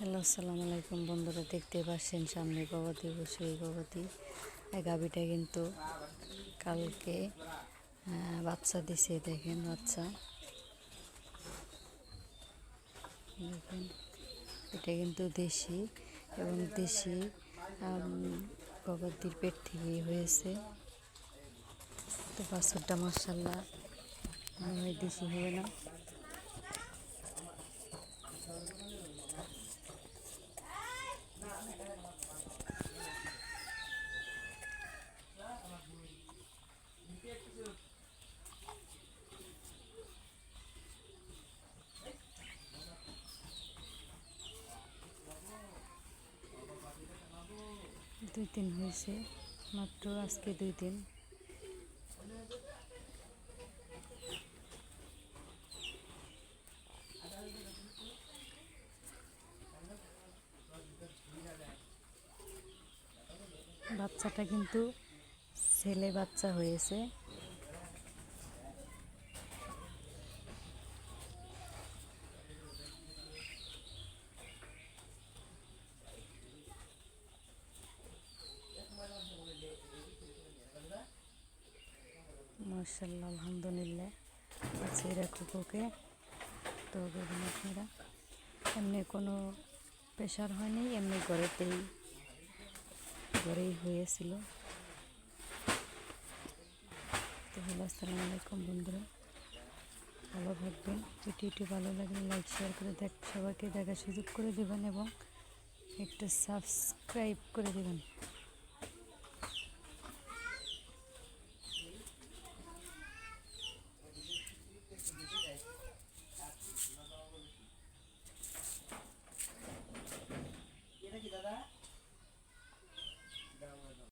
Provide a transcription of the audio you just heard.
Hello, আসসালামু আলাইকুম বন্ধুরা। দেখতে পাচ্ছেন সামনে গবাদি পশু। এই গবাদি গাভীটা কিন্তু কালকে বাচ্চা দিছে। দেখেন বাচ্চা, দেখেন এটা কিন্তু দেশি এবং দেশি গবাদির পেট থেকেই হয়েছে। তো বাছুরটা মাশাআল্লাহ মনে হয় দেশি হবে না। দুই দিন হয়েছে মাত্র, আজকে 2 দিন। বাচ্চাটা কিন্তু ছেলে বাচ্চা হয়েছে। মাশাআল্লাহ, আলহামদুলিল্লাহ। আচ্ছা, এরকম ওকে। তো দেখুন আপনারা, এমনি কোনো প্রেশার হয়নি, এমনি ঘরেই হয়েছিল। তো হলো, আসসালামু আলাইকুম বন্ধুরা, ভালো থাকবেন। ভিডিওটি ভালো লাগলে লাইক শেয়ার করে সবাইকে দেখার সুযোগ করে দেবেন এবং একটা সাবস্ক্রাইব করে দেবেন। এটা কি দাদা?